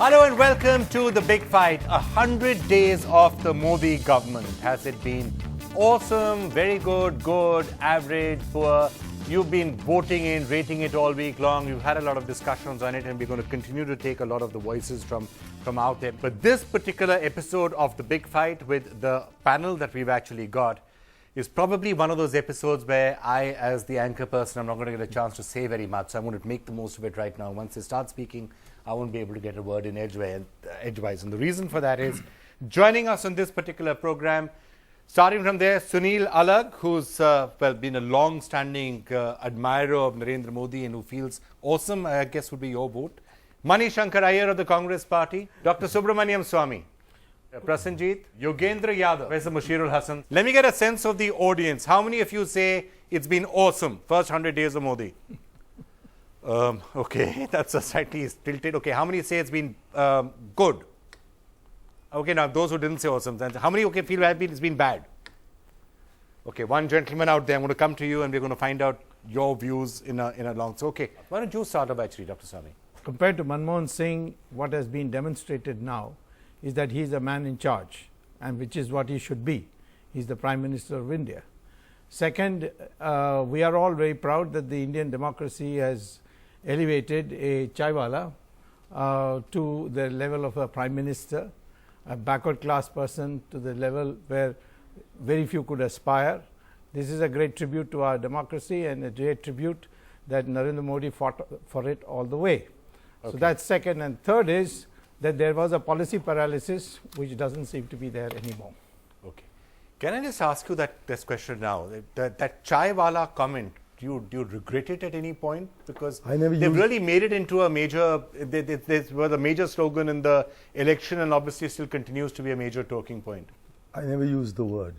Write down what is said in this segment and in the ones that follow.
Hello and welcome to The Big Fight. 100 days of the Modi government. Has it been awesome, very good, good, average, poor? You've been voting in, rating it all week long. You've had a lot of discussions on it, and we're going to continue to take a lot of the voices from out there. But this particular episode of The Big Fight with the panel that we've actually got is probably one of those episodes where I, as the anchor person, I'm not going to get a chance to say very much. So I'm going to make the most of it right now. Once they start speaking, I won't be able to get a word in edgewise. And the reason for that is, joining us on this particular program, starting from there, Sunil Alag, who's been a long-standing admirer of Narendra Modi and who feels awesome, I guess would be your vote. Mani Shankar Iyer of the Congress Party, Dr. Subramaniam Swamy, Prasenjit, Yogendra Yadav, Professor Mushirul Hassan. Let me get a sense of the audience. How many of you say it's been awesome, first 100 days of Modi? Okay, that's a slightly tilted. Okay, how many say it's been good? Okay, now those who didn't say awesome, how many feel it's been bad? Okay, one gentleman out there, I'm going to come to you and we're going to find out your views in a long. So, okay, why don't you start off actually, Dr. Swamy? Compared to Manmohan Singh, what has been demonstrated now is that he is a man in charge, and which is what he should be. He is the Prime Minister of India. Second, we are all very proud that the Indian democracy has elevated a chaiwala to the level of a Prime Minister, a backward class person to the level where very few could aspire. This is a great tribute to our democracy and a great tribute that Narendra Modi fought for it all the way. Okay. So that's second. And third is that there was a policy paralysis which doesn't seem to be there anymore. Okay. Can I just ask you this question now? That chaiwala comment, do you regret it at any point? Because they've really made it into a major, this was a major slogan in the election and obviously still continues to be a major talking point. I never used the word.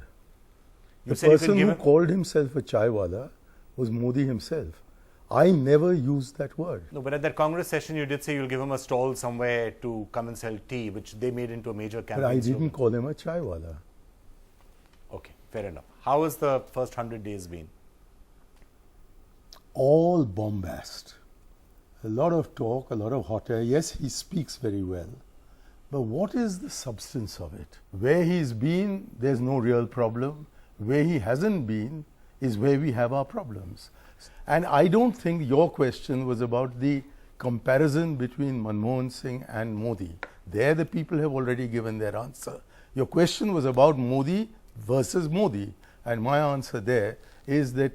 The person who called himself a chaiwala was Modi himself. I never used that word. No, but at that Congress session, you did say you'll give him a stall somewhere to come and sell tea, which they made into a major campaign. But I didn't call him a chaiwala. Okay, fair enough. How has the first 100 days been? All bombast. A lot of talk, a lot of hot air. Yes, he speaks very well. But what is the substance of it? Where he's been, there's no real problem. Where he hasn't been is where we have our problems. And I don't think your question was about the comparison between Manmohan Singh and Modi. There the people have already given their answer. Your question was about Modi versus Modi. And my answer there is that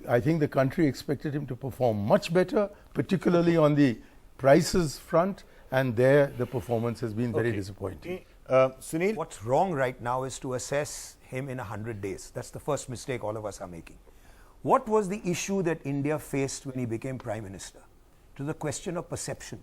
I think the country expected him to perform much better, particularly on the prices front, and there the performance has been very disappointing. Sunil? What's wrong right now is to assess him in 100 days. That's the first mistake all of us are making. What was the issue that India faced when he became Prime Minister? To the question of perception.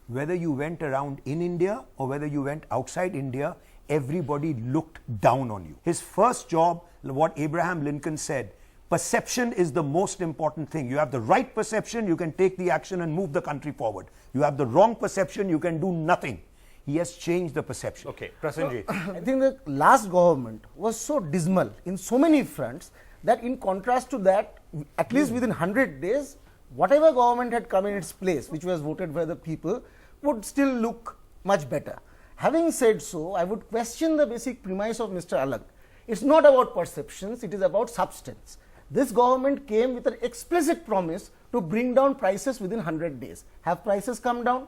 Whether you went around in India or whether you went outside India, everybody looked down on you. His first job, what Abraham Lincoln said, perception is the most important thing. You have the right perception, you can take the action and move the country forward. You have the wrong perception, you can do nothing. He has changed the perception. Okay, Prasenjit. I think the last government was so dismal in so many fronts that in contrast to that, at least within 100 days, whatever government had come in its place, which was voted by the people, would still look much better. Having said so, I would question the basic premise of Mr. Alag. It's not about perceptions, it is about substance. This government came with an explicit promise to bring down prices within 100 days. Have prices come down?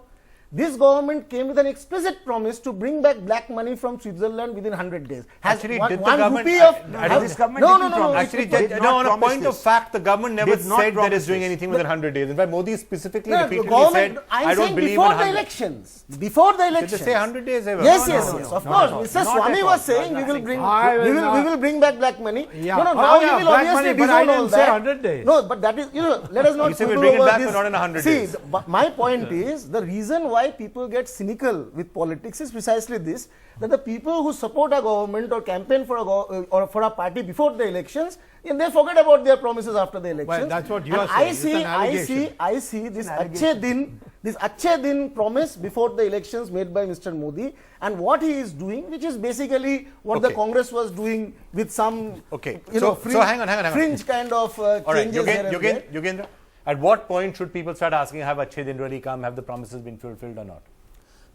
This government came with an explicit promise to bring back black money from Switzerland within 100 days. Has actually, one, did the one government... rupee of... This government No. Actually, on a point of fact, the government never said that it's doing anything within 100 days. In fact, Modi specifically repeatedly said, I don't believe in 100. Before the elections. Before the elections. Did they say 100 days ever? Yes, of course. Mr. Swamy was saying we will bring back black money. Yeah. Now he will obviously disown all that. 100 days. No, but that is, let us not... You say we'll bring it back, but not in 100 days. See, my point is, the reason why people get cynical with politics is precisely this, that the people who support a government or campaign for a party before the elections, they forget about their promises after the elections. Well, that's what you are saying. I see this achchhe din promise before the elections made by Mr. Modi, and what he is doing, which is basically what the Congress was doing with some fringe kind of changes here and there. Yogendra, at what point should people start asking, have achchhe din really come, have the promises been fulfilled or not?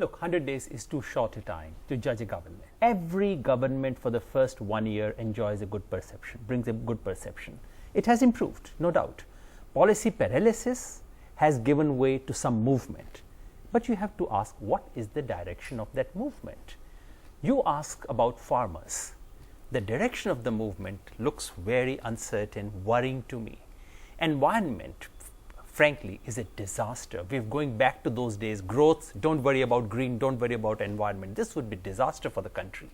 Look, 100 days is too short a time to judge a government. Every government for the first 1 year enjoys a good perception, brings a good perception. It has improved, no doubt. Policy paralysis has given way to some movement. But you have to ask, what is the direction of that movement? You ask about farmers. The direction of the movement looks very uncertain, worrying to me. Environment, frankly, is a disaster. We're going back to those days. Growth, don't worry about green, don't worry about environment. This would be disaster for the country.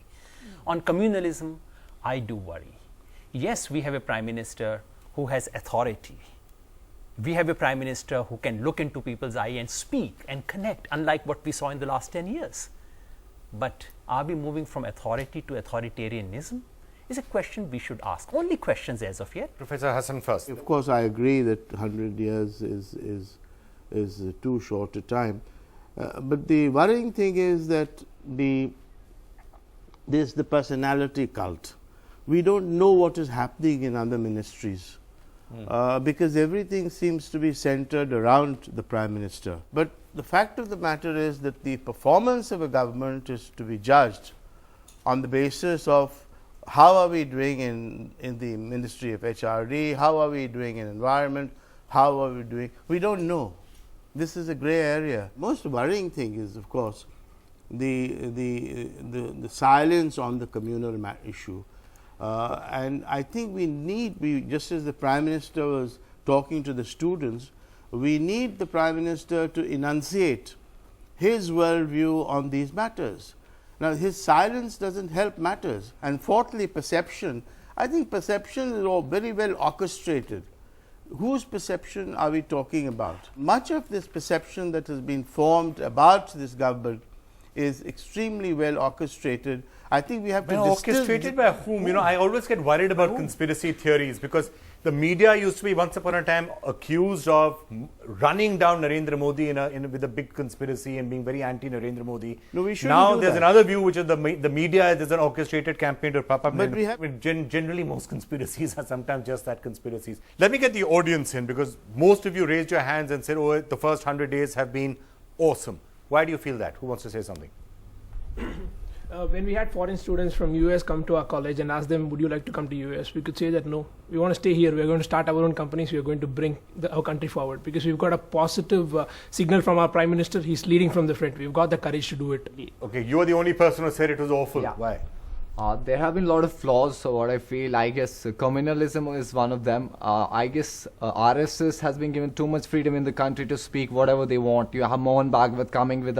On communalism, I do worry. Yes, we have a prime minister who has authority. We have a prime minister who can look into people's eye and speak and connect, unlike what we saw in the last 10 years. But are we moving from authority to authoritarianism? Is a question we should ask. Only questions as of yet. Professor Hassan first. Of course, I agree that 100 years is too short a time. But the worrying thing is that there's the personality cult. We don't know what is happening in other ministries. Because everything seems to be centered around the Prime Minister. But the fact of the matter is that the performance of a government is to be judged on the basis of how are we doing in the Ministry of HRD, how are we doing in environment, how are we doing. We don't know. This is a grey area. Most worrying thing is, of course, the silence on the communal issue. And I think just as the Prime Minister was talking to the students, we need the Prime Minister to enunciate his worldview on these matters. Now, his silence doesn't help matters. And fourthly, perception. I think perception is all very well orchestrated. Whose perception are we talking about? Much of this perception that has been formed about this government is extremely well orchestrated. I think we have to orchestrated by whom? You know, I always get worried about conspiracy theories because the media used to be once upon a time accused of running down Narendra Modi with a big conspiracy and being very anti-Narendra Modi. No, we shouldn't now do there's that. Another view, which is the media is an orchestrated campaign to prop up. But Generally, most conspiracies are sometimes just that, conspiracies. Let me get the audience in, because most of you raised your hands and said, oh, the first 100 days have been awesome. Why do you feel that? Who wants to say something? When we had foreign students from US come to our college and ask them, would you like to come to US? We could say that no, we want to stay here. We're going to start our own companies. We are going to bring our country forward because we've got a positive signal from our Prime Minister. He's leading from the front. We've got the courage to do it. Okay, you are the only person who said it was awful. Yeah. Why? There have been a lot of flaws, so what I feel, I guess communalism is one of them. I guess RSS has been given too much freedom in the country to speak whatever they want. You have Mohan Bhagwat coming with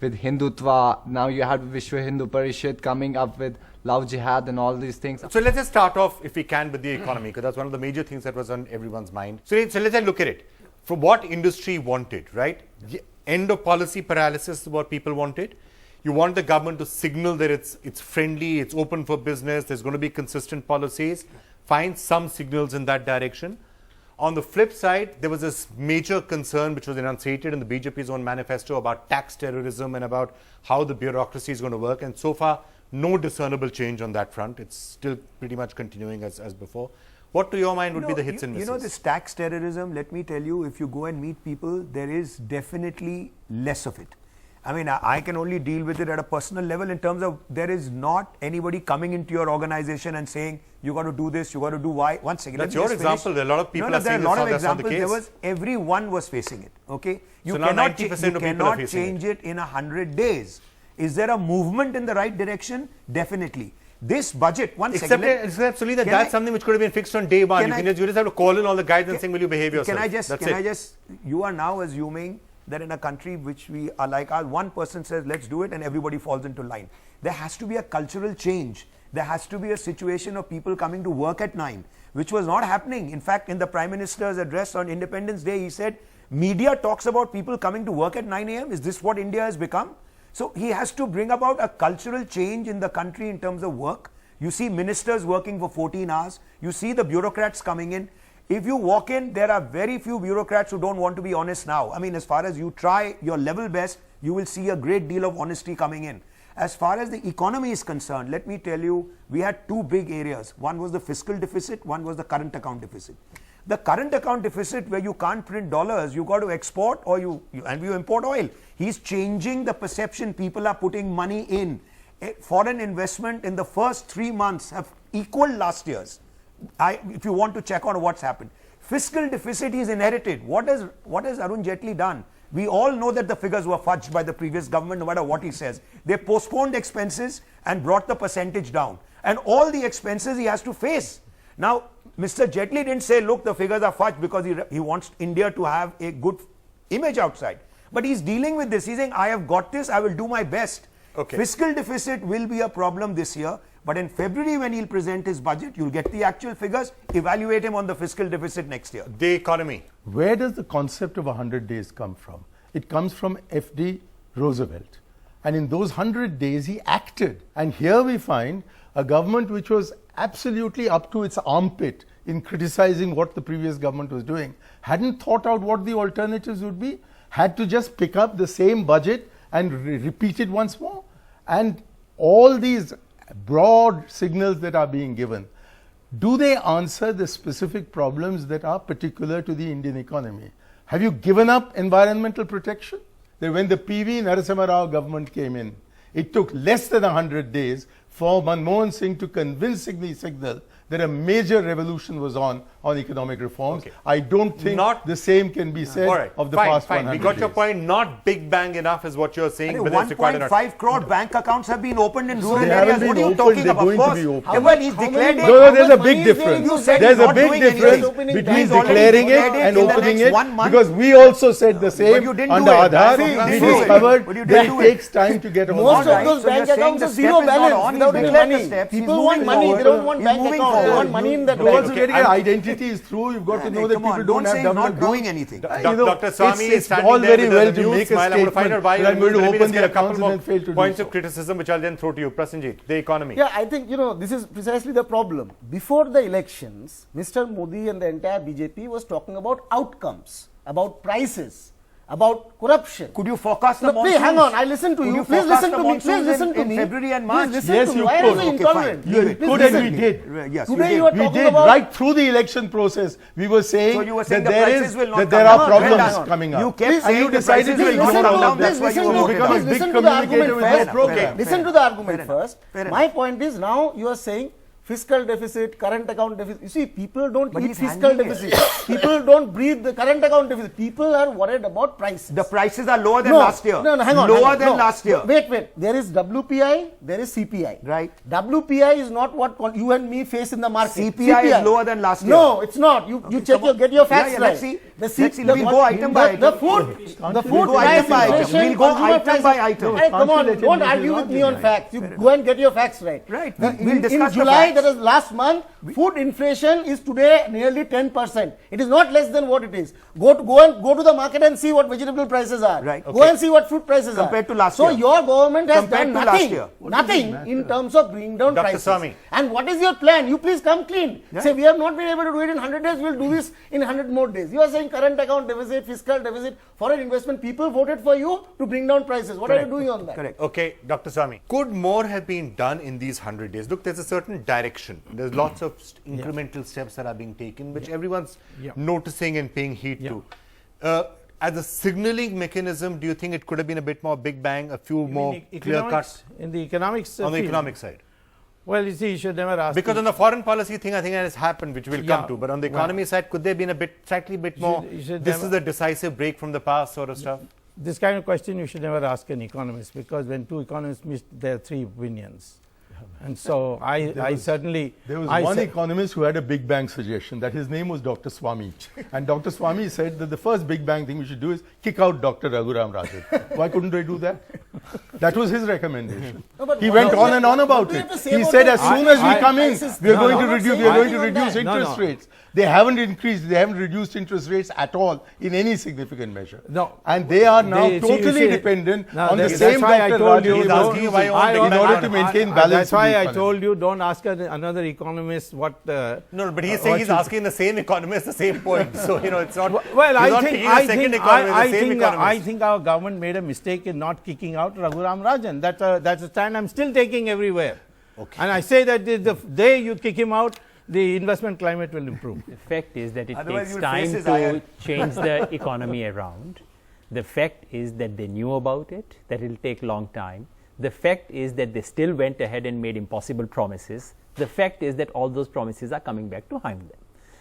Hindutva. Now you have Vishwa Hindu Parishad coming up with love jihad and all these things. So let's just start off, if we can, with the economy, because that's one of the major things that was on everyone's mind. So let's look at it. From what industry wanted, right? End of policy paralysis is what people wanted. You want the government to signal that it's friendly, it's open for business, there's going to be consistent policies. Find some signals in that direction. On the flip side, there was this major concern which was enunciated in the BJP's own manifesto about tax terrorism and about how the bureaucracy is going to work. And so far, no discernible change on that front. It's still pretty much continuing as before. What to your mind would be the hits and misses? You know, this tax terrorism, let me tell you, if you go and meet people, there is definitely less of it. I mean, I can only deal with it at a personal level in terms of there is not anybody coming into your organization and saying, you got to do this, you got to do Y. One second. That's your example. There are a lot of people are saying there are a lot of that's not the examples. case. Everyone was facing it. Okay, you So now cannot, 90% of you people are cannot facing change it in 100 days. Is there a movement in the right direction? Definitely. This budget, Except Sunil, that's something which could have been fixed on day one. You just have to call in all the guys and saying, will you behave yourself? You are now assuming that in a country which we are like ours, one person says, let's do it, and everybody falls into line. There has to be a cultural change. There has to be a situation of people coming to work at 9, which was not happening. In fact, in the Prime Minister's address on Independence Day, he said, media talks about people coming to work at 9 a.m. Is this what India has become? So he has to bring about a cultural change in the country in terms of work. You see ministers working for 14 hours. You see the bureaucrats coming in. If you walk in, there are very few bureaucrats who don't want to be honest now. I mean, as far as you try your level best, you will see a great deal of honesty coming in. As far as the economy is concerned, let me tell you, we had two big areas. One was the fiscal deficit, one was the current account deficit. The current account deficit where you can't print dollars, you got to export or you import oil. He's changing the perception. People are putting money in. Foreign investment in the first 3 months have equaled last year's. If you want to check on what's happened. Fiscal deficit he's inherited. What has Arun Jaitley done? We all know that the figures were fudged by the previous government, no matter what he says. They postponed expenses and brought the percentage down. And all the expenses he has to face. Now, Mr. Jaitley didn't say, look, the figures are fudged because he wants India to have a good image outside. But he's dealing with this. He's saying, I have got this, I will do my best. Okay. Fiscal deficit will be a problem this year. But in February, when he'll present his budget, you'll get the actual figures, evaluate him on the fiscal deficit next year. The economy. Where does the concept of 100 days come from? It comes from F.D. Roosevelt. And in those 100 days, he acted. And here we find a government which was absolutely up to its armpit in criticizing what the previous government was doing, hadn't thought out what the alternatives would be, had to just pick up the same budget and repeat it once more. And all these broad signals that are being given, do they answer the specific problems that are particular to the Indian economy? Have you given up environmental protection? That when the P.V. Narasimha Rao government came in, it took less than 100 days for Manmohan Singh to convincingly signal that a major revolution was on economic reforms. Okay. I don't think the same can be said of the past 100 We got days. your point. Not big bang enough is what you're saying. But it's required 1.5 crore bank accounts have been opened in rural they areas. haven't What been are you opened, talking they're about? going Of to course. be opened. Yeah, well, he's declared it. No, there's a money big is there? difference. You said There's he's a not big doing anything. difference Opening between banks. declaring it Declared it and in the opening next it, 1 month. because we also said the same you didn't under do it. Aadhaar. See, We you didn't do it. discovered But you that didn't it do it. takes time to get all Most that. of those So you're bank saying accounts the are step zero is not balance on, without he's any declared the money. steps, he's People moving want money, forward. they don't want He's bank moving accounts, they forward. want money in that But bank. once you get your identity is through, you've got to know that Come people on, don't have say he's double not doing anything. Dr. Swami is it's standing all there very with well the to amused make a smile. I'm going to find out statement, why. but I'm going to Let me open just the get a couple accounts and more then fail to do points of so. criticism which I'll then throw to you. Prasenjit, the economy. Yeah, I think, this is precisely the problem. Before the elections, Mr. Modi and the entire BJP was talking about outcomes, about prices, about corruption. Could you forecast the No, please monsoons? hang on, I listen to Could you. Please forecast listen the to me. Please monsoons listen to in me. February and Please March? listen Yes, to you me. Why could. are you Okay, intolerant? You Please could listen. and we did. Yes, Today you you are We talking did about right through the election process. We were saying So you were saying that the prices will not there come are down. problems Well done. coming up. You kept and saying you the decided prices to will ignore not all come of down. that. That's why you You voted become a down. big Listen to the communicator argument with first. no program. Listen to the argument Fair enough. first. Fair enough. My point is, now you are saying fiscal deficit, current account deficit. You see, people don't But eat he's fiscal handling it. deficit. People don't breathe the current account deficit. People are worried about prices. The prices are lower than No, last year. No, hang on. Lower than last year. Wait. There is WPI, there is CPI. Right. WPI is not what you and me face in the market. CPI is lower than last year. No, it's not. You check get your facts Yeah, right. let's see. The Let's see. We'll go item by The item. food We'll go price item by item. inflation, We'll go consumer item prices. by item. Hey, come on, Calculated don't with argue with me on logic. facts. You go and get your facts right. Right. In We'll discuss the July, facts. that is last month, food inflation is today nearly 10%. It is not less than what it is. Go to the market and see what vegetable prices are. Right. Go and see what fruit prices Compared are. to last so year. your government has Compared done to last nothing. year. Nothing in terms of bringing down Dr. prices. Swami. And what is your plan? You please come clean. Say we have not been able to do it in 100 days. We'll do this in 100 more days. You are saying current account deficit, fiscal deficit, foreign investment. People voted for you to bring down prices. What are you doing on that? Correct. Okay, Dr. Swami. Could more have been done in these 100 days? Look, there's a certain direction. There's lots of incremental steps that are being taken, which everyone's noticing and paying heed to. As a signaling mechanism, do you think it could have been a bit more big bang, a few more clear cuts in the economics on the field? economic side? Well, you see, you should never ask. Because on the foreign policy thing, I think that has happened, which we'll come to. But on the economy side, could there have been a slightly bit more, this is a decisive break from the past sort of stuff? This kind of question you should never ask an economist, because when two economists meet, there are three opinions. And so I certainly... There was one economist who had a big bang suggestion, that his name was Dr. Swami. And Dr. Swami said that the first big bang thing we should do is kick out Dr. Raghuram Rajan. Why couldn't they do that? That was his recommendation. He went on and on about it. He said as soon as we come in, we are going to reduce interest rates. They haven't increased, they haven't reduced interest rates at all in any significant measure. No. And they are now totally dependent on the same Dr. Rajan in order to maintain balance. That's why I told you, don't ask another economist what... No, but he's saying he's asking the same economist the same point. So, it's not... Well, I think our government made a mistake in not kicking out Raghuram Rajan. That's a stand I'm still taking everywhere. Okay. And I say that the day you kick him out, the investment climate will improve. The fact is that it Otherwise takes you'll time face his to ire. change the economy around. The fact is that they knew about it, that it will take long time. The fact is that they still went ahead and made impossible promises. The fact is that all those promises are coming back to haunt them.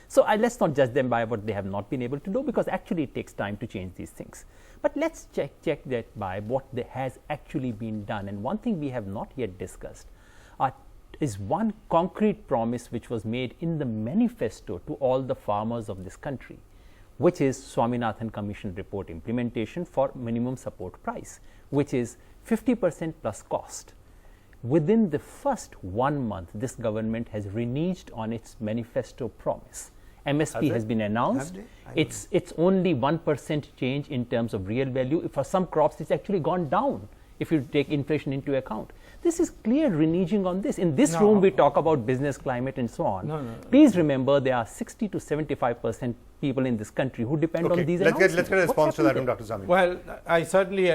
So let's not judge them by what they have not been able to do, because actually it takes time to change these things. But let's check that by what has actually been done. And one thing we have not yet discussed is one concrete promise which was made in the manifesto to all the farmers of this country, which is Swaminathan Commission report implementation for minimum support price, which is 50% plus cost. Within the first 1 month, this government has reneged on its manifesto promise. MSP has been announced. It's only 1% change in terms of real value. For some crops, it's actually gone down if you take inflation into account. This is clear reneging on this. In this room, we talk about business climate and so on. Please remember, there are 60 to 75% people in this country who depend on these announcements. Let's get a response to that from Dr. Zamir. Well, I certainly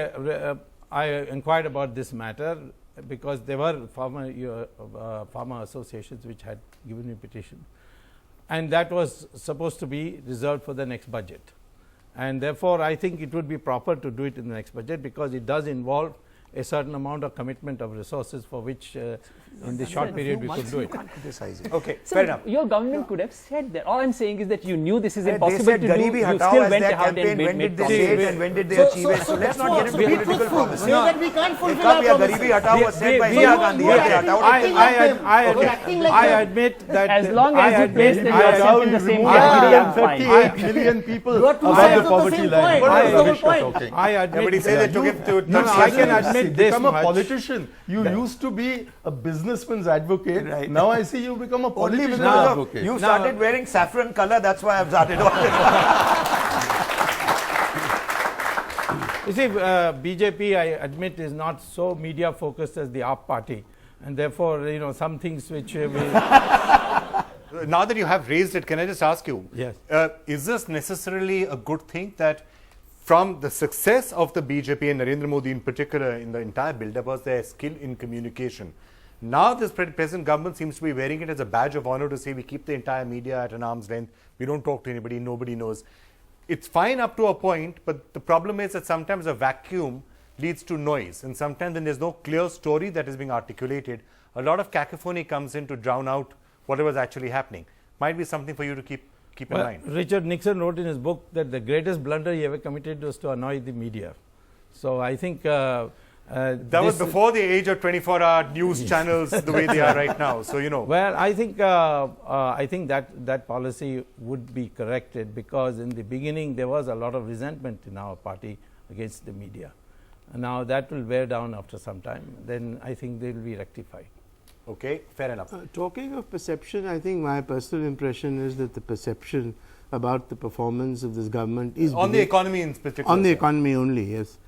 I inquired about this matter because there were farmer associations which had given me petition, and that was supposed to be reserved for the next budget. And therefore, I think it would be proper to do it in the next budget, because it does involve a certain amount of commitment of resources for which in the short period we could do it. Okay, So fair enough. your government could have said that. All I'm saying is that you knew this is They impossible said to do. Garibi You Hatao still as went their ahead and campaign. When made did they say promises. it and when did they achieve it? So let's not get into political promises. Say that we can't It fulfill can't our be a promises. Garibi Hatao was said by we Indira are- Gandhi. you are and they acting Hatao like it. I admit that As long as you place admit- yourself in the same category, I'm fine. 58 million people You are two above sides the of the poverty same line. coin. What That is is the rubbish whole you're point. talking? I admit Everybody say that they took it to No, I can Tanzania. admit this Become a much. politician. You used to be a businessman's advocate. Right. Now I see you become a Only politician's because of advocate. you started wearing saffron color, that's why I've started on it. You see, BJP, I admit, is not so media focused as the AAP party, and therefore, some things which we Now that you have raised it, can I just ask you? Yes. Is this necessarily a good thing that from the success of the BJP and Narendra Modi in particular in the entire build-up was their skill in communication? Now this present government seems to be wearing it as a badge of honor to say we keep the entire media at an arm's length, we don't talk to anybody, nobody knows. It's fine up to a point, but the problem is that sometimes a vacuum leads to noise, and sometimes when there's no clear story that is being articulated, a lot of cacophony comes in to drown out whatever is actually happening. Might be something for you to keep in mind. Richard Nixon wrote in his book that the greatest blunder he ever committed was to annoy the media. So I think That was before the age of 24-hour news channels the way they are right now. So, Well, I think that policy would be corrected, because in the beginning there was a lot of resentment in our party against the media. And now that will wear down after some time. Then I think they will be rectified. Okay, fair enough. Talking of perception, I think my personal impression is that the perception about the performance of this government is On the economy in particular. on the sir. economy only, yes,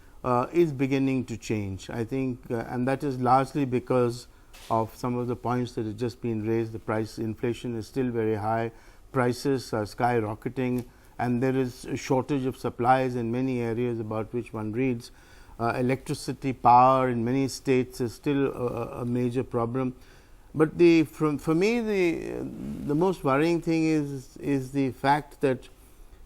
is beginning to change. I think, and that is largely because of some of the points that have just been raised. The price inflation is still very high, prices are skyrocketing, and there is a shortage of supplies in many areas about which one reads. Electricity power in many states is still a major problem. But for me, the most worrying thing is the fact that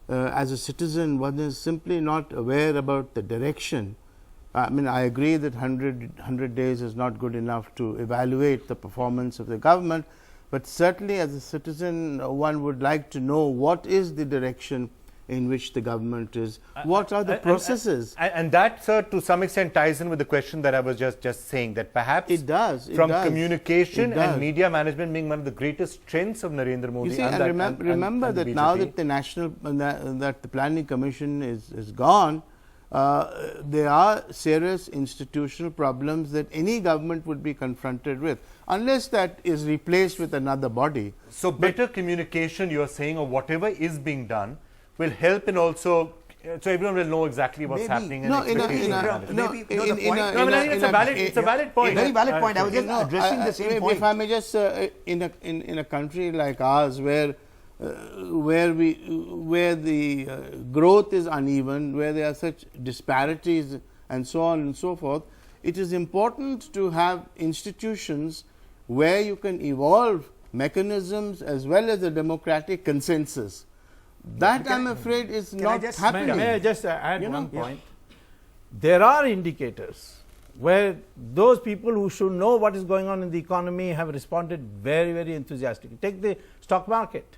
as a citizen, one is simply not aware about the direction. I mean, I agree that 100 days is not good enough to evaluate the performance of the government, but certainly as a citizen, one would like to know what is the direction in which the government is, what are the processes. And that, sir, to some extent ties in with the question that I was just saying, that perhaps It does. from communication It does. and media management being one of the greatest strengths of Narendra Modi. You see, and and that, remember and that the now BJP. that the Planning Commission is gone, there are serious institutional problems that any government would be confronted with, unless that is replaced with another body. So better communication, you are saying, or whatever is being done, will help in also, so everyone will know exactly what's Maybe. happening. And No, in a expectations will manage. No, I think it's a valid point. Very valid point. I was just addressing the same point. If I may just, in a country like ours, where the growth is uneven, where there are such disparities and so on and so forth, it is important to have institutions where you can evolve mechanisms as well as a democratic consensus. That I am afraid is not happening. May I just add one point? There are indicators where those people who should know what is going on in the economy have responded very, very enthusiastically. Take the stock market.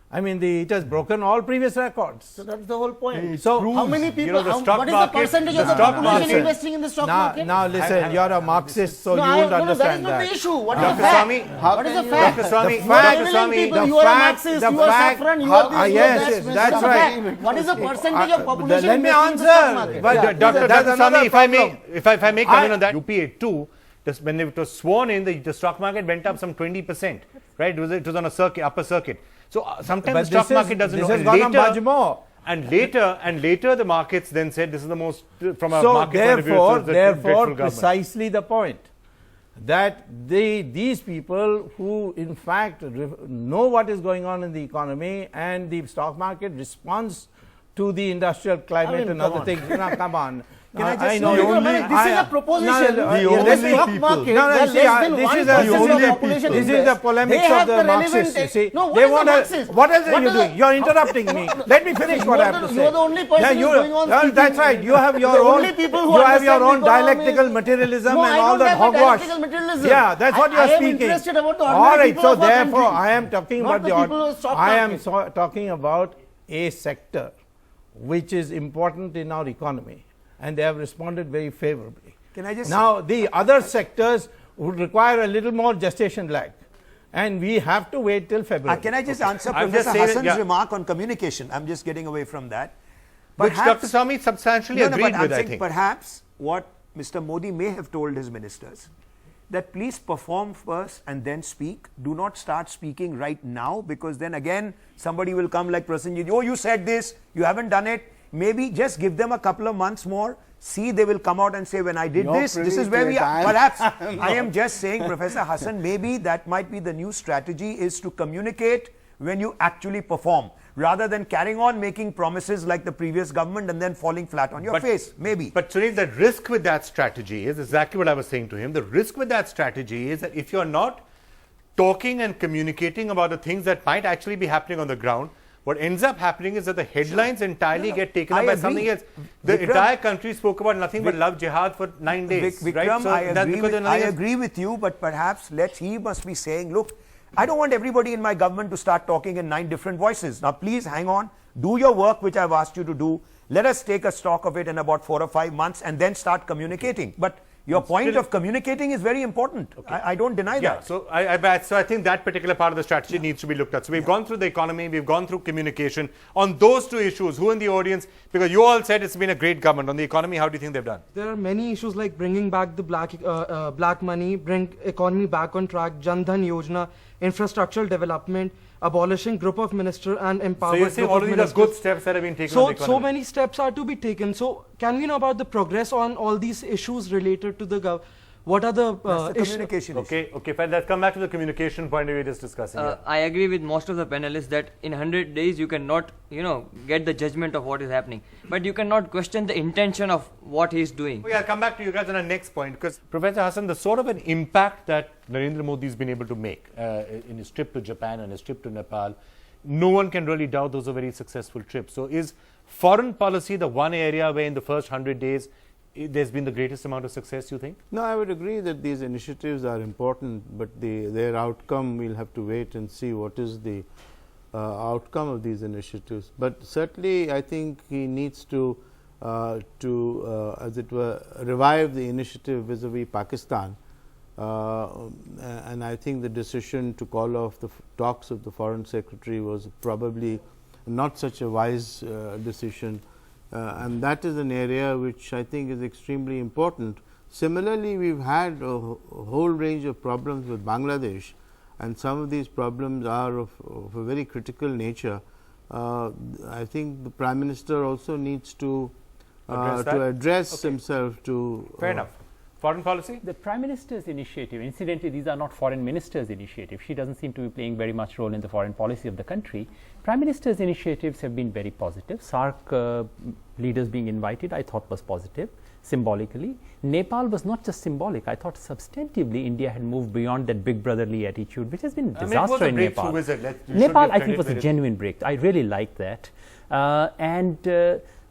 I mean, it has broken all previous records. So that's the whole point. So how many people, the stock what is the market- percentage of the the stock population market- investing in the stock market? Now listen, you are a Marxist, so you won't that is understand not that. the issue. What is Dr. the fact? Swami, What is the fact? Dr. Swami, You are Dr. telling Swami, people, you are a Marxist, you are Saffron, you are this, you are that. that's right. What is the percentage of population Let me investing in the stock answer. market? But Dr. that's Swami, another if I may, problem. if I may come in on that, UPA 2, when it was sworn in, the stock market went up some 20%, right? It was on a circuit, upper circuit. So sometimes But the stock market doesn't know. And later the markets then said this is the most, from a market point of view, this is the dreadful government. Precisely the point that these people who in fact know what is going on in the economy and the stock market responds to the industrial climate and other things. Come on. Can I just know say, you this is a proposition. The stock market, No, where see, less than this 1% is of the population this is invests. the polemics They of have the relevant Marxists. You see, No, what they is the want Marxist? what else are What you is doing? the- You're interrupting me. Let me finish what I have to say. You're the only person who's going on speaking. That's right. You have your The own. only people who You have your understand own the economy- dialectical materialism No, and I all don't that have a hogwash. dialectical materialism. Yeah, that's what you are I am speaking. interested about the All ordinary right. people So of our therefore, country. I am talking Not about the people of stock I am market. talking about a sector which is important in our economy, and they have responded very favorably. Can I just Now, the other sectors would require a little more gestation lag, and we have to wait till February. Can I just answer I'm Professor just saying that- Hassan's yeah. remark on communication? I'm just getting away from that. Which Dr. Swami substantially No, but agreed I'm with, I saying think. perhaps what Mr. Modi may have told his ministers, that please perform first and then speak. Do not start speaking right now, because then again somebody will come like Prasenjit, oh, you said this, you haven't done it. Maybe just give them a couple of months more. See, they will come out and say, when I did this is where we are. Perhaps, I am just saying, Professor Hassan, maybe that might be the new strategy, is to communicate when you actually perform, rather than carrying on making promises like the previous government and then falling flat on your face. Maybe. But Sunil, the risk with that strategy is exactly what I was saying to him. The risk with that strategy is that if you're not talking and communicating about the things that might actually be happening on the ground, what ends up happening is that the headlines entirely get taken up by something else. The entire country spoke about nothing but love jihad for 9 days. Vikram, right? So I agree with you, but perhaps he must be saying, look, I don't want everybody in my government to start talking in 9 different voices. Now, please hang on, do your work which I've asked you to do. Let us take a stock of it in about 4 or 5 months and then start communicating. But your point of communicating is very important. Okay. I don't deny that. So I think that particular part of the strategy needs to be looked at. So we've gone through the economy, we've gone through communication. On those two issues, who in the audience, because you all said it's been a great government. On the economy, how do you think they've done? There are many issues like bringing back the black money, bring economy back on track, Jan Dhan Yojana, infrastructural development, abolishing group of ministers and empowered. So you're saying all of these are good steps that have been taken on the economy? So many steps are to be taken. So can we know about the progress on all these issues related to the what are the communication issue? Okay, fine. Let's come back to the communication point we were just discussing. I agree with most of the panelists that in 100 days you cannot, get the judgment of what is happening. But you cannot question the intention of what he is doing. I'll come back to you guys on our next point, because Professor Hassan, the sort of an impact that Narendra Modi has been able to make in his trip to Japan and his trip to Nepal, no one can really doubt those are very successful trips. So is foreign policy the one area where in the first 100 days there's been the greatest amount of success, you think? No, I would agree that these initiatives are important, but their outcome, we'll have to wait and see what is the outcome of these initiatives. But certainly, I think he needs to as it were, revive the initiative vis-a-vis Pakistan. And I think the decision to call off the talks of the Foreign Secretary was probably not such a wise decision. And that is an area which I think is extremely important. Similarly, we've had a whole range of problems with Bangladesh, and some of these problems are of a very critical nature. I think the Prime Minister also needs to address himself to. Fair enough. Foreign policy? The Prime Minister's initiative, incidentally, these are not Foreign Minister's initiative. She doesn't seem to be playing very much role in the foreign policy of the country. Prime Minister's initiatives have been very positive. SAARC leaders being invited, I thought was positive. symbolically. Nepal was not just symbolic. I thought substantively India had moved beyond that big brotherly attitude, which has been a disaster in Nepal. Nepal, I think, was a genuine breakthrough. I really like that.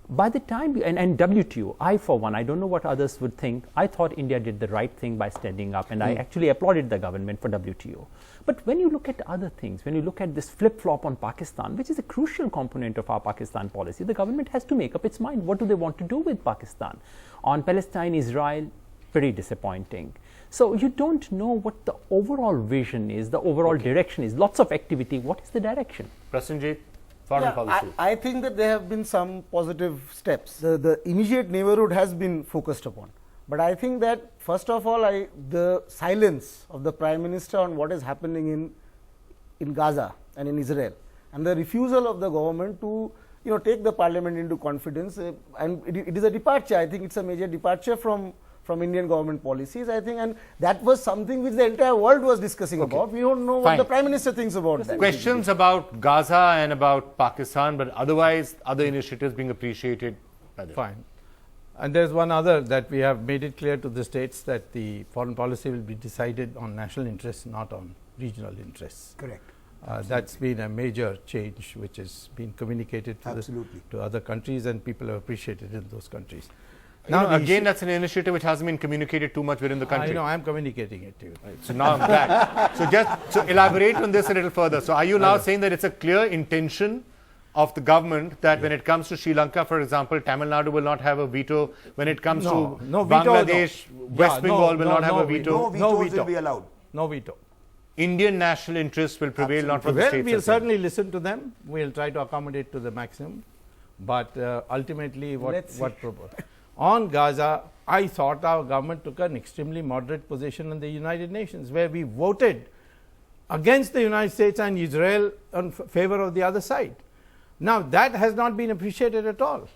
By the time, and WTO, I for one, I don't know what others would think, I thought India did the right thing by standing up, and I actually applauded the government for WTO. But when you look at other things, when you look at this flip-flop on Pakistan, which is a crucial component of our Pakistan policy, the government has to make up its mind. What do they want to do with Pakistan? On Palestine, Israel, pretty disappointing. So you don't know what the overall vision is, the overall direction is. Lots of activity. What is the direction? Prasenjit, foreign policy. I think that there have been some positive steps. The immediate neighborhood has been focused upon. But I think that first of all, the silence of the Prime Minister on what is happening in Gaza and in Israel, and the refusal of the government to take the parliament into confidence, and it is a departure. I think it's a major departure from Indian government policies, I think, and that was something which the entire world was discussing about. We don't know what the Prime Minister thinks about that. Questions about Gaza and about Pakistan, but otherwise other initiatives being appreciated by them. Fine. And there's one other that we have made it clear to the states that the foreign policy will be decided on national interests, not on regional interests. Correct. That's been a major change which has been communicated to other countries, and people have appreciated in those countries. Now, again, that's an initiative which hasn't been communicated too much within the country. I know, I'm communicating it to you. Right. So now I'm glad. So elaborate on this a little further. So are you now saying that it's a clear intention of the government that when it comes to Sri Lanka, for example, Tamil Nadu will not have a veto. When it comes to Bangladesh, West Bengal will not have a veto. No vetoes will be allowed. No veto. Indian national interests will prevail, not for the states. We'll certainly listen to them. We'll try to accommodate to the maximum. But ultimately, what propose? On Gaza, I thought our government took an extremely moderate position in the United Nations, where we voted against the United States and Israel in favor of the other side. Now, that has not been appreciated at all.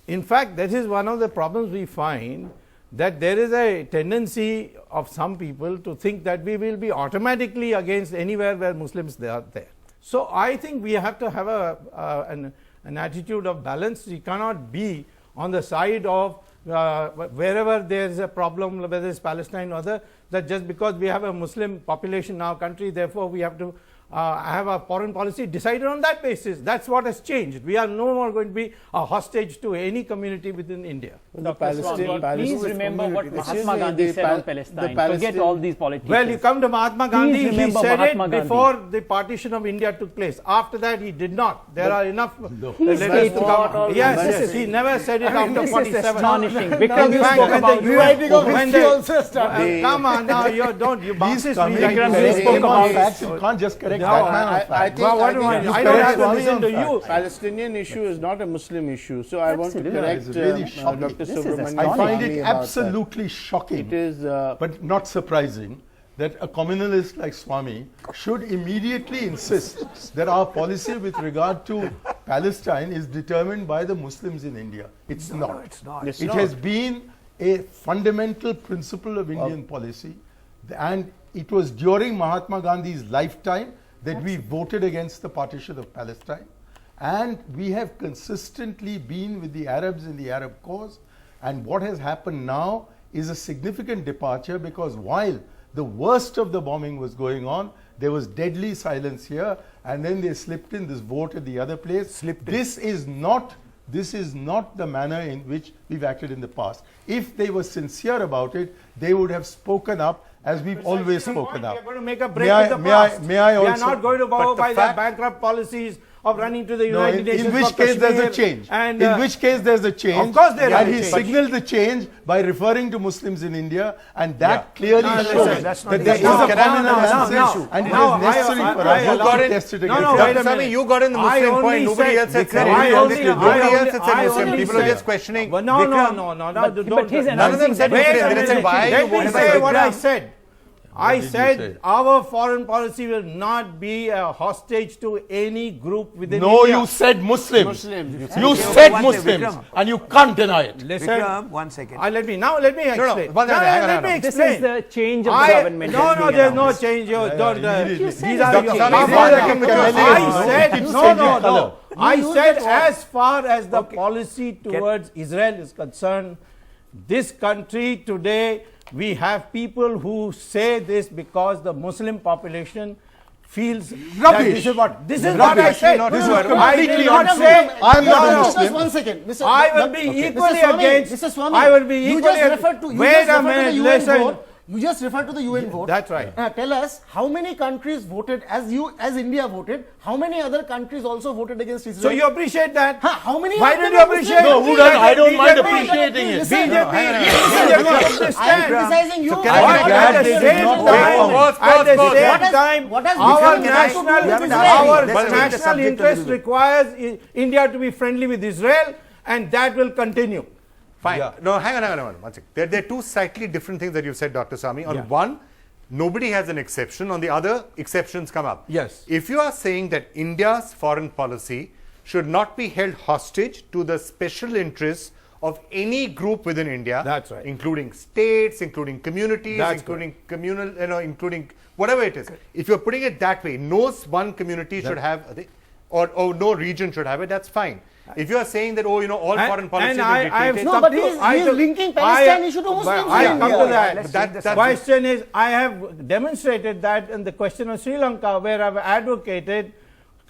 In fact, that is one of the problems we find, that there is a tendency of some people to think that we will be automatically against anywhere where Muslims are there. So, I think we have to have an attitude of balance. We cannot be on the side of wherever there is a problem, whether it's Palestine or other, that just because we have a Muslim population in our country, therefore we have to have a foreign policy decided on that basis. That's what has changed. We are no more going to be a hostage to any community within India. Please remember what Mahatma Gandhi said on Palestine. Forget all these politicians. Well, you come to Mahatma Gandhi, he said it before the partition of India took place. After that, he did not. There are enough letters to come. Yes, he never said it after 47. This is astonishing. Because you spoke about rewriting of history also started. Come on, now you don't. You Marxist You can't just correct I don't have to listen to you. Palestinian issue is not a Muslim issue, so I want to correct Dr. Subramanian. I find it absolutely shocking, it is, but not surprising, that a communalist like Swami should immediately insist that our policy with regard to Palestine is determined by the Muslims in India. It's not. It has been a fundamental principle of Indian policy, and it was during Mahatma Gandhi's lifetime that we voted against the partition of Palestine, and we have consistently been with the Arabs in the Arab cause. And what has happened now is a significant departure, because while the worst of the bombing was going on, there was deadly silence here, and then they slipped in this vote at the other place. This is not the manner in which we've acted in the past. If they were sincere about it, they would have spoken up as we've always spoken up. We are going to make a break with the past. May I also? We are not going to go by the bankrupt policies of running to the United Nations. In which case there's a change. And in which case there's a change. Of course there is. And he signaled the change by referring to Muslims in India, and that clearly shows that there is a fundamental issue, and it is necessary for us to test it again. You got in the Muslim point. Nobody else has said it. Nobody else has said Muslim. People are just questioning. No. But he's none of them said Muslim. Let me say what I said. I said our foreign policy will not be a hostage to any group within India. No, you said Muslims. You said Muslims, and you can't deny it. Vikram, 1 second. Let me explain. Let me explain. This is the change of government. No, there's no change. These are I said as far as the policy towards Israel is concerned, This country today, we have people who say this because the Muslim population feels that this is what I said. This is I did completely not untrue. say. I'm not a No, no. Muslim. Just one second. Mr. I will be Okay. equally Mr. Swami, against. Mr. Swami, I will be you equally. just referred to. You Wait just a referred to minute. the UN Listen. vote. You just referred to the UN vote. That's right. Tell us how many countries voted as India voted. How many other countries also voted against Israel? So you appreciate that? How many? Why of don't them you are appreciate? Muslim No, who doesn't? I don't mind BJP appreciating it. Listen, BJP. I am understand. criticizing you. can I I'm get not that? At the criticizing same you. time, Pause, at the pause, same pause. time, What has our become national national interest requires India to be friendly with Israel, and that will continue. Fine. No, hang on. One second. There are two slightly different things that you've said, Dr. Sami. On one, nobody has an exception. On the other, exceptions come up. Yes. If you are saying that India's foreign policy should not be held hostage to the special interests of any group within India, That's right. including states, including communities, That's including communal, including whatever it is. If you're putting it that way, no one community should have, or no region should have it, that's fine. If you are saying that, all foreign policy is dictated, No, but he's linking Palestine issue to Muslims in I come India. to that. But that's The question is, I have demonstrated that in the question of Sri Lanka, where I've advocated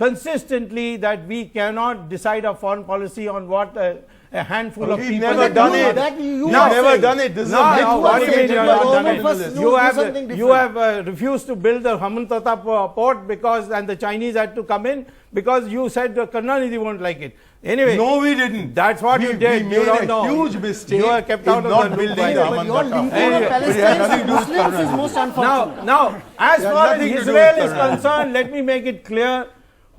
consistently that we cannot decide our foreign policy on what a handful of We've people. never done it. You've never done it. This is a big what do you mean project you by have not done government it? first do You have refused to build the Hamantata port because, and the Chinese had to come in because you said Karnanidhi won't like it. Anyway, No, we didn't. that's what you did. We You made don't a know. huge mistake You are kept in out of not the building loop. the But your Hamantata. linking Anyway, of but it had nothing Palestine to do with Muslims is Karnanidhi. most unfortunate. Now, as It has far as nothing to do Israel with is Karnanidhi. concerned, let me make it clear,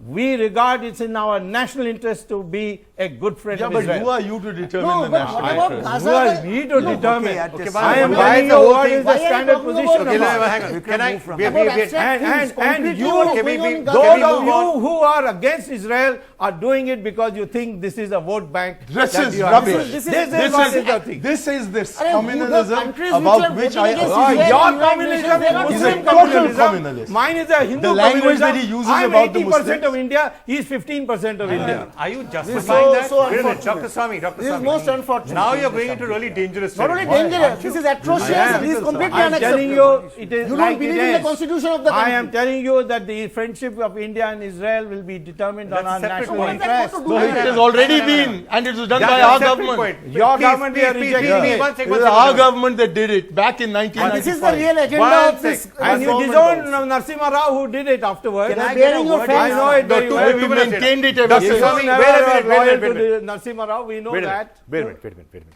we regard it's in our national interest to be a good friend Yeah, of but Israel. who are you to determine No, the but national what about interest? Gaza? Who are we to determine? Okay, I am why telling is the you whole what thing- is why the are you standard talking position. about Okay, Gaza? hang on. Can I? About wait. abstract And things, concrete you, what's can we going on be- in Gaza. those Can we of move on? you who are against Israel are doing it because you think this is a vote bank. This that is you have. rubbish. This is what is the thing. This is this Arey, communalism countries which about are which voting I against Oh, Israel, your United communism Nations, they is are not He's a Muslim total communism. communalist. Mine is a Hindu The language communism. that he uses I'm about the 80% of Muslims. India. He's 15% of India. Are you is justifying that? so Wait a minute, unfortunate. Dr. Swami, Dr. This is Swami. most unfortunate. Now you're going into really dangerous Not only territory. dangerous, this is atrocious, am. this is completely I'm telling you, unacceptable. it is You like don't believe it in the is. constitution of the country. I am telling you that the friendship of India and Israel will be determined on That's a our separate national point. What has that interest. got to do No, with it it? has already been, and it was done by our government. Your government, we are rejecting it. One It second, was our government that did it back in And 1995. this is the real agenda One of this. sec. And you government disown also. Narasimha Rao who did it afterwards. Can I bearing get a your word face. I in? know it very No, well. We maintained it ever Dr. You since. Swami, never wait a are minute, loyal wait a to minute. the Narasimha Rao, we know Wait a that. minute.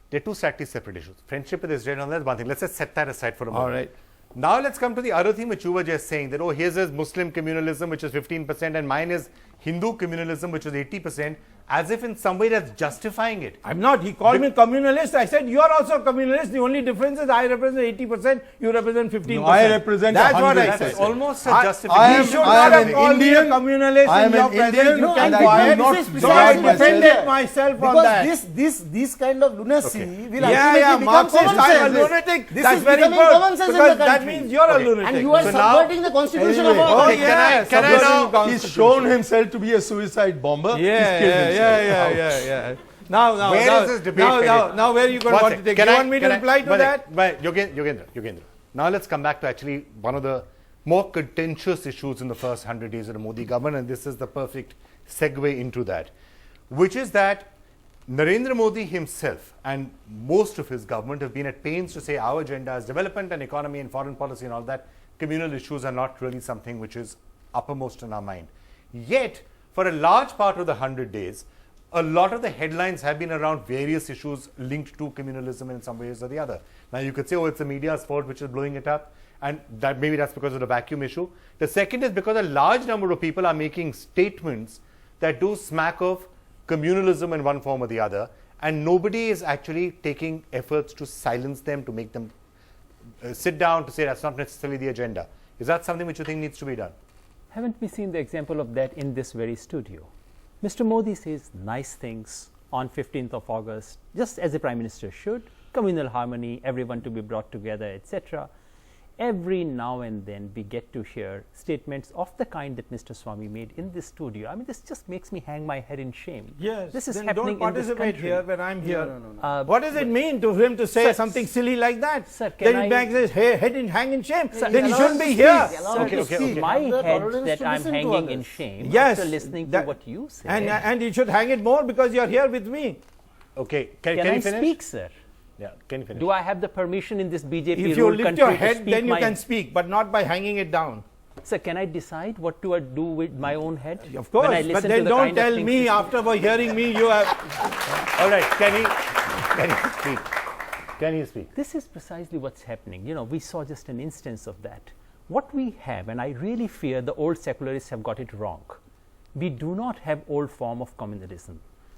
They're two slightly separate issues. Friendship with Israel, and that's one thing. Let's just set that aside for a moment. All right. Now let's come to the other thing which you were just saying, that, here's his Muslim communalism, which is 15%, and mine is Hindu communalism, which is 80%, as if in some way that's justifying it. I'm not. He called me communalist. I said, you are also a communalist. The only difference is I represent 80%, you represent 15%. No, I represent That's what I 100%. said. That's almost a I justification. am- He should I not am have an called me a Indian. communalist I am in your an presence. Indian, You and can I go do ahead. not This is So I guide myself. defended myself on that. Because this kind of lunacy will Yeah, ultimately become Marxist, common I'm a sense. lunatic. This That's is very becoming good. common sense in Because the that country. means you're a Okay. lunatic. And you are So now- subverting the constitution Anyway, of our okay, country. can I now- He's shown himself to be a suicide bomber. He's killed himself. Yeah. Now, Where now, is this debate headed? now, where are you going One to want to sec. take? Can You I- want me to can I- reply to one that? sec. But Yogendra. Now let's come back to actually one of the more contentious issues in the first 100 days of the Modi government, and this is the perfect segue into that, which is that Narendra Modi himself and most of his government have been at pains to say our agenda is development and economy and foreign policy and all that. Communal issues are not really something which is uppermost in our mind. Yet, for a large part of the 100 days, a lot of the headlines have been around various issues linked to communalism in some ways or the other. Now, you could say, it's the media's fault which is blowing it up, and that maybe that's because of the vacuum issue. The second is because a large number of people are making statements that do smack of communalism in one form or the other, and nobody is actually taking efforts to silence them, to make them sit down, to say that's not necessarily the agenda. Is that something which you think needs to be done? Haven't we seen the example of that in this very studio? Mr. Modi says nice things on 15th of August, just as a Prime Minister should, communal harmony, everyone to be brought together, etc. every now and then we get to hear statements of the kind that Mr. Swami made in this studio. I mean, this just makes me hang my head in shame. Yes, this is then happening don't participate in this country. here when I'm here. No. What does it mean to him to say Sir, something silly like that? Sir, then can he makes his head hang in shame. Then he allow shouldn't him be to here. speak. Allow him Okay, to okay, speak. okay. My Have the head tolerance that to I'm listen to hanging in others. shame Yes, after listening to that- what you say. And you should hang it more because you're here with me. Okay, can Can I you finish? speak, sir? Yeah, can you finish? Do I have the permission in this BJP If you ruled lift country your to head, speak then you my... can speak, but not by hanging it down. Sir, can I decide what to do with my own head? Of course, when I but listen then to the don't kind of tell things me you say? after hearing me you have. All right, can he speak? Can you speak? This is precisely what's happening. You know, we saw just an instance of that. What we have, and I really fear the old secularists have got it wrong, we do not have old form of communalism.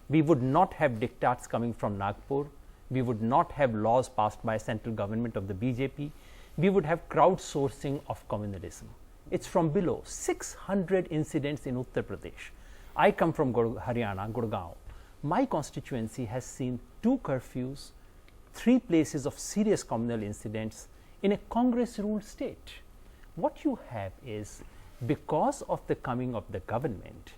We would not have diktats coming from Nagpur. We would not have laws passed by central government of the BJP. We would have crowdsourcing of communalism. It's from below. 600 incidents in Uttar Pradesh. I come from Haryana, Gurgaon. My constituency has seen 2 curfews, 3 places of serious communal incidents in a Congress-ruled state. What you have is, because of the coming of the government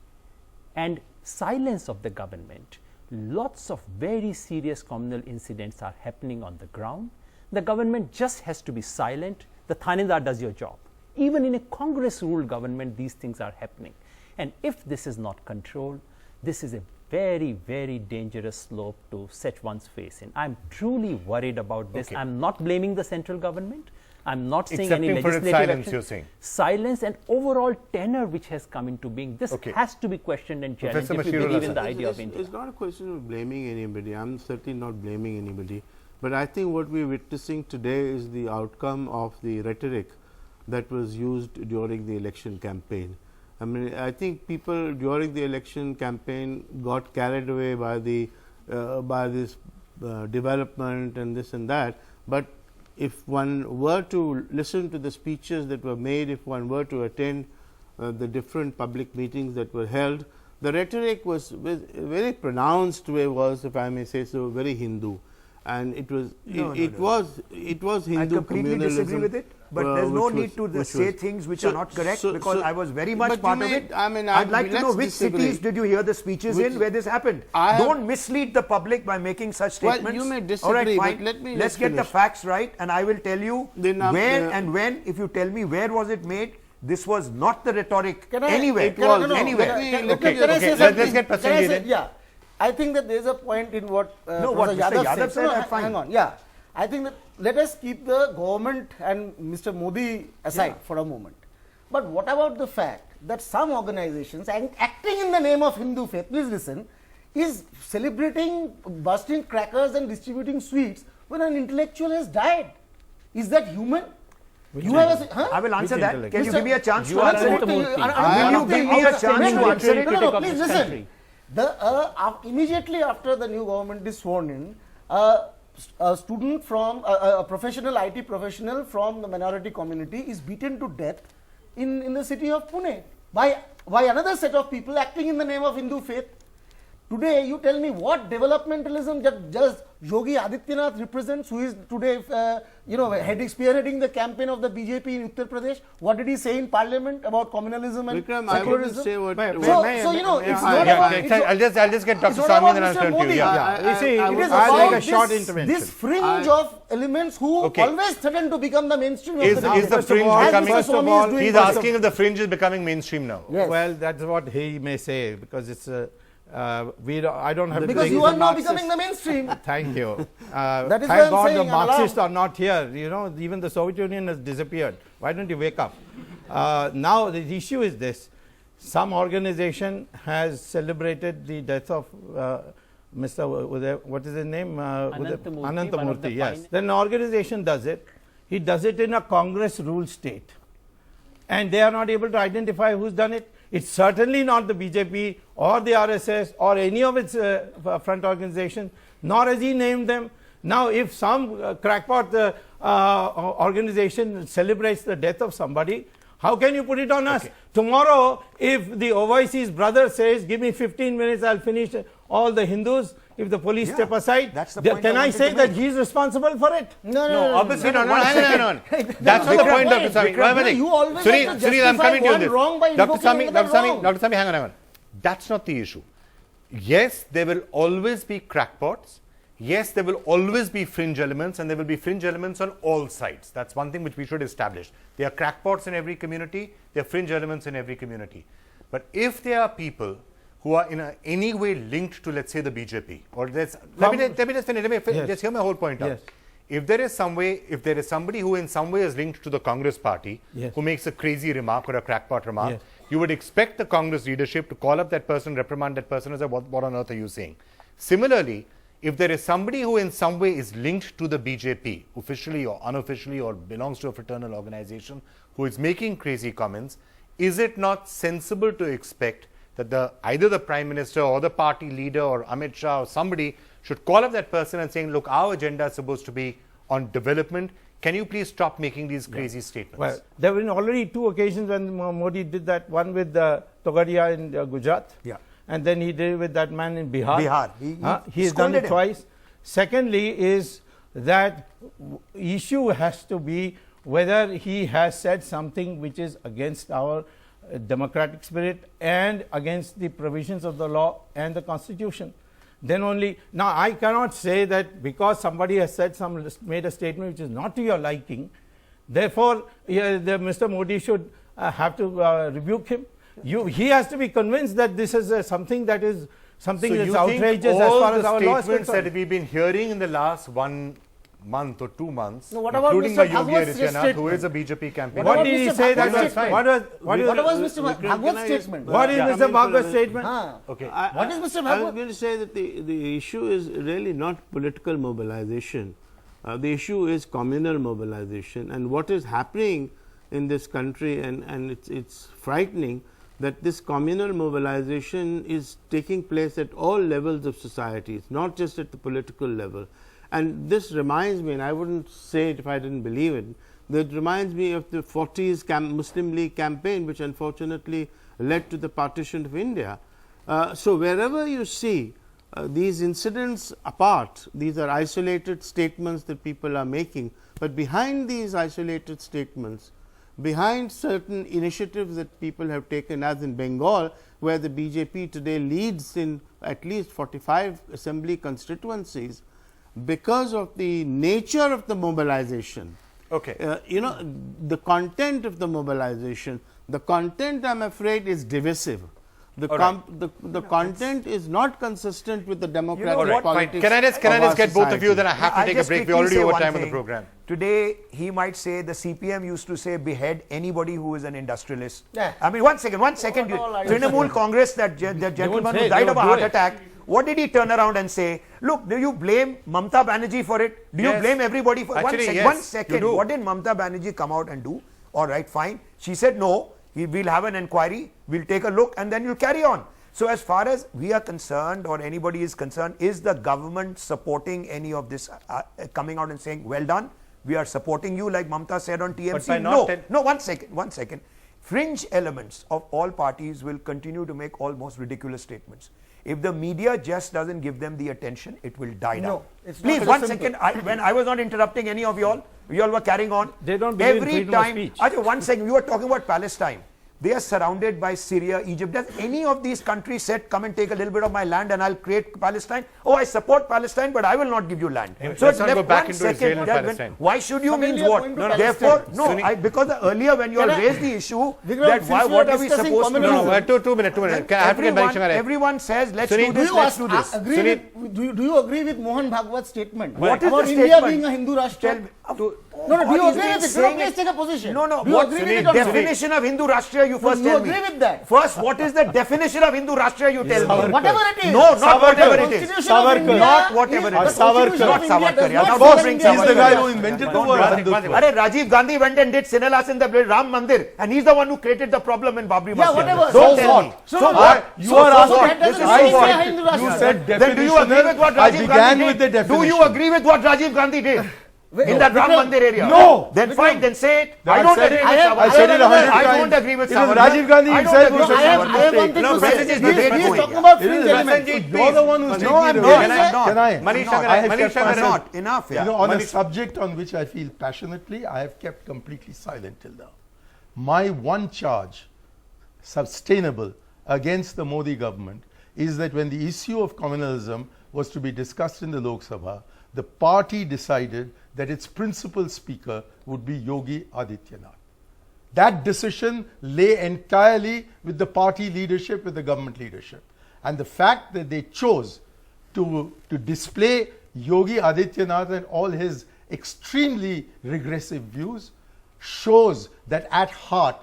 and silence of the government, lots of very serious communal incidents are happening on the ground. The government just has to be silent. The Thanedar does your job. Even in a Congress-ruled government, these things are happening. And if this is not controlled, this is a very, very dangerous slope to set one's face in. I'm truly worried about this. Okay. I'm not blaming the central government. I'm not saying Accepting any for its legislative silence, action. you're saying. Silence and overall tenor which has come into being. This Okay. has to be questioned and challenged Professor if we Mashirullah believe in sir. the idea of India. It's not a question of blaming anybody. I'm certainly not blaming anybody. But I think what we're witnessing today is the outcome of the rhetoric that was used during the election campaign. I mean, I think people during the election campaign got carried away by the by this development and this and that. But if one were to listen to the speeches that were made, if one were to attend the different public meetings that were held, the rhetoric was very pronounced way was, if I may say so, very Hindu. And it was it was Hindu I completely disagree communalism, with it, but there's no which need to which say was- things which so- are not correct, so- because so- I was very much but part you of may- it. I mean, I'd like to know let's which disagree. cities did you hear the speeches in where this happened. Don't mislead the public by making such Well, statements. you may All right, disagree, but fine. let me Let's just get the finish. facts right, and I will tell you Then, where and when. If you tell me where was it made, this was not the rhetoric Can I- anywhere. can I- no, no, anywhere. can I- can- Okay, can I okay, say let's something? get Can I Prasenji say- then. Yeah, I think that there is a point in what No, what Professor Mr. Yadav said, No, I'm fine. hang on. Yeah, I think that let us keep the government and Mr. Modi aside for a moment. But what about the fact that some organizations acting in the name of Hindu faith, please listen, is celebrating, bursting crackers and distributing sweets when an intellectual has died? Is that human? You have a, huh? I will answer that. intellect? Can you Mr. give me a chance You to are answer it? Anantamurthy. Will you give me a chance to answer it? critic of Please this listen. country. Immediately after the new government is sworn in, a student from a professional IT professional from the minority community is beaten to death in the city of Pune by another set of people acting in the name of Hindu faith. Today, you tell me what developmentalism does Yogi Adityanath represents, who is today, spearheading the campaign of the BJP in Uttar Pradesh. What did he say in Parliament about communalism and Vikram, I wouldn't secularism? say what. It's not Yeah, about. okay, I'll just get Dr. It's not Swami about and then I'll Mr. turn to you. Modi. Yeah. You see, It is I'll about make a short this intervention. fringe of elements who Okay. always threaten to become the mainstream of Is the the nation. fringe As becoming? Mr. Swami is doing He's also. asking if the fringe is becoming mainstream now. Yes. Well, that's what he may say, because it's I don't have to Because take you the are now Marxist- becoming the mainstream. Thank you. That is Thank why I'm God saying the I'm Marxists allowed. are not here. You know, even the Soviet Union has disappeared. Why don't you wake up? Now the issue is this: some organization has celebrated the death of Mr. What is his name? Anantamurthy, one of the Anantamurthy. Yes. finest. Then an organization does it. He does it in a Congress-ruled state, and they are not able to identify who's done it. It's certainly not the BJP or the RSS or any of its front organizations, nor has he named them. Now, if some crackpot organization celebrates the death of somebody, how can you put it on us? Tomorrow, if the Owaisi's brother says, give me 15 minutes, I'll finish all the Hindus, if the police Yeah, step aside, that's the point can I I wanted say to that make. he is responsible for it? No, obviously not. one Hang on. That's not the point, Dr. Sami. Vikram, Wait a minute. you always Sunil, have to Sunil, I'm justify coming to you on one this. wrong by Dr. invoking Sami, another wrong. Dr. Sami, hang on. That's not the issue. Yes, there will always be crackpots. Yes, there will always be fringe elements, and there will be fringe elements on all sides. That's one thing which we should establish. There are crackpots in every community. There are fringe elements in every community. But if there are people who are in any way linked to, let's say, the BJP, or let me just finish. Yes. Just hear my whole point out. Yes. If there is somebody who in some way is linked to the Congress party, Yes. who makes a crazy remark or a crackpot remark, Yes. you would expect the Congress leadership to call up that person, reprimand that person, and say, what on earth are you saying? Similarly, if there is somebody who in some way is linked to the BJP, officially or unofficially, or belongs to a fraternal organization, who is making crazy comments, is it not sensible to expect that either the Prime Minister or the party leader or Amit Shah or somebody should call up that person and saying, look, our agenda is supposed to be on development. Can you please stop making these crazy statements? Well, there were already 2 occasions when Modi did that. One with Togadia in Gujarat. Yeah. And then he did it with that man in Bihar. He has done scolded it him. twice. Secondly is that issue has to be whether he has said something which is against our democratic spirit and against the provisions of the law and the constitution. Then only, now I cannot say that because somebody has made a statement which is not to your liking, therefore Mr. Modi should have to rebuke him. He has to be convinced that this is something that is outrageous as far as our law is statements concerned. that we've been hearing in the last 1 month or 2 months, No, what about including Mr. by Yogi Bhagwat's Adityanath, who statement? is a BJP campaigner. What about did he Mr. say? Bhagwat's That statement? what What was was Mr. Bhagwat's statement? what is Mr. Bhagwat's statement? Okay. What is Mr. I was Bhagwat? going to say that the issue is really not political mobilization. The issue is communal mobilization, and what is happening in this country, and it's frightening that this communal mobilization is taking place at all levels of society. It's not just at the political level. And this reminds me, and I wouldn't say it if I didn't believe it, that reminds me of the 40s Muslim League campaign, which unfortunately led to the partition of India. So wherever you see these incidents apart, these are isolated statements that people are making, but behind these isolated statements, behind certain initiatives that people have taken, as in Bengal, where the BJP today leads in at least 45 assembly constituencies, because of the nature of the mobilization. Okay. The content of the mobilization, the content, I'm afraid, is divisive. The content is not consistent with the democratic politics. Can I just get both of you? Then I have to I'll take a just break. We're quickly already say over one time on the thing. program. Today, he might say the CPM used to say behead anybody who is an industrialist. Yeah. I mean, one second. Trinamool Congress, that gentleman who died of a heart attack, what did he turn around and say? Look, do you blame Mamta Banerjee for it? Do you Yes. blame everybody for Actually, it? yes, One you second. do. What did Mamta Banerjee come out and do? All right, fine. She said, no, we'll have an inquiry, we'll take a look, and then you'll carry on. So as far as we are concerned, or anybody is concerned, is the government supporting any of this, coming out and saying, well done, we are supporting you, like Mamta said on TMC? by not No, one second. Fringe elements of all parties will continue to make almost ridiculous statements. If the media just doesn't give them the attention, it will die down. it's not Please, that 1 simple. second. When I was not interrupting any of y'all were carrying on. They don't believe in Every freedom of time. speech. Ajay, 1 second. You were talking about Palestine. They are surrounded by Syria, Egypt. Does any of these countries said, come and take a little bit of my land and I'll create Palestine? Oh, I support Palestine, but I will not give you land. Let's it's not go left back 1 into second. Israel and that when- Palestine. Why should you Some means India what? going to Therefore, Palestine. because earlier when you all Can I- raised the issue, Vikram, that since why, we what are are we discussing supposed to do? communalism- Two minutes. Can I have to get Manish Shanghare? Everyone says, let's Sunil, do Do this, you, let's do this. do you agree with Mohan Bhagwat's statement? What is about the India statement? being a Hindu Tell Rashtra? me. No, do you What agree he's with it? saying Please is- take a position. No, Do you what agree with it or not? definition of Hindu Rashtriya you first you tell me? agree with that? First, what is the definition of Hindu Rashtriya you tell me? Whatever it is. No, not whatever it is. Constitution of India Not whatever it the is. Constitution Not of India Savarkar. does Yeah, not now say don't that bring India is Savarkar. a guy who Rashtra. invented the Don't word bother. Hindu. Arey, Rajiv Gandhi went and did Sinelas in the Ram Mandir, and he's the one who created the problem in Babri Yeah, Masjid. whatever. Don't So tell what? me. So So what? what? You are asking. That doesn't This say is India what? a Hindu You Rashtra. said Then do you agree with what I Rajiv began Gandhi with the did? Do you definition. agree with what Rajiv Gandhi did? in that Ram Mandir area. No. Then fine, then say it. No, I don't said agree it. with I said it 100 I times. don't agree with It was Savarkar. Rajiv Gandhi I don't himself agree who with said I it. have one thing No, to message say. is debate He's going talking here. about It is fringe Rajiv. elements. You're the one who's No, taking I'm it not. away. I'm not. Can I? Manish I have Manish kept Shankar, myself- Not enough. Yeah. You know, on a Manish- subject on which I feel passionately, I have kept completely silent till now. My one charge, sustainable, against the Modi government is that when the issue of communalism was to be discussed in the Lok Sabha, the party decided that its principal speaker would be Yogi Adityanath. That decision lay entirely with the party leadership, with the government leadership. And the fact that they chose to display Yogi Adityanath and all his extremely regressive views shows that at heart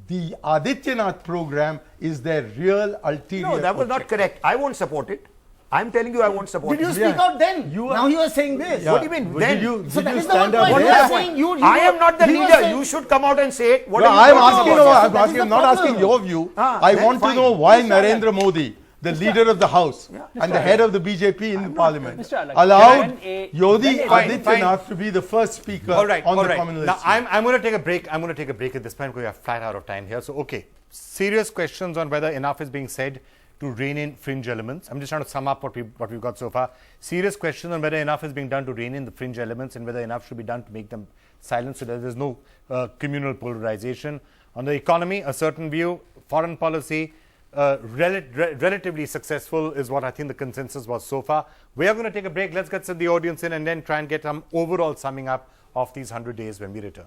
the Adityanath program is their real ulterior No, that was not objective. correct. I won't support it. I'm telling you I won't support Did you it. speak out then? You Now are- you are saying this. Yeah. What do you mean But then? Did you, So did that you is the one stand up point. What there? is are the saying point? you I were- am not the you were leader. saying- You should come out and say it. What No, are you I'm talking asking, about? no, that I'm is asking, the I'm not problem. asking your view. Ah, I then want to fine. know why Mr. Narendra Modi, the leader of the House and the head of the BJP in the parliament, Mr. Alak, allowed when a- Yogi Fine, Adityanath to be the first speaker All right, on all the right. communal Now, issue. I'm going to take a break. I'm going to take a break at this point because we are flat out of time here. So, okay, serious questions on whether enough is being said to rein in fringe elements. I'm just trying to sum up what we've got so far. Serious questions on whether enough is being done to rein in the fringe elements and whether enough should be done to make them silent so that there's no communal polarization. On the economy, a certain view. Foreign policy, relatively successful is what I think the consensus was so far. We are going to take a break. Let's get the audience in and then try and get some overall summing up of these 100 days when we return.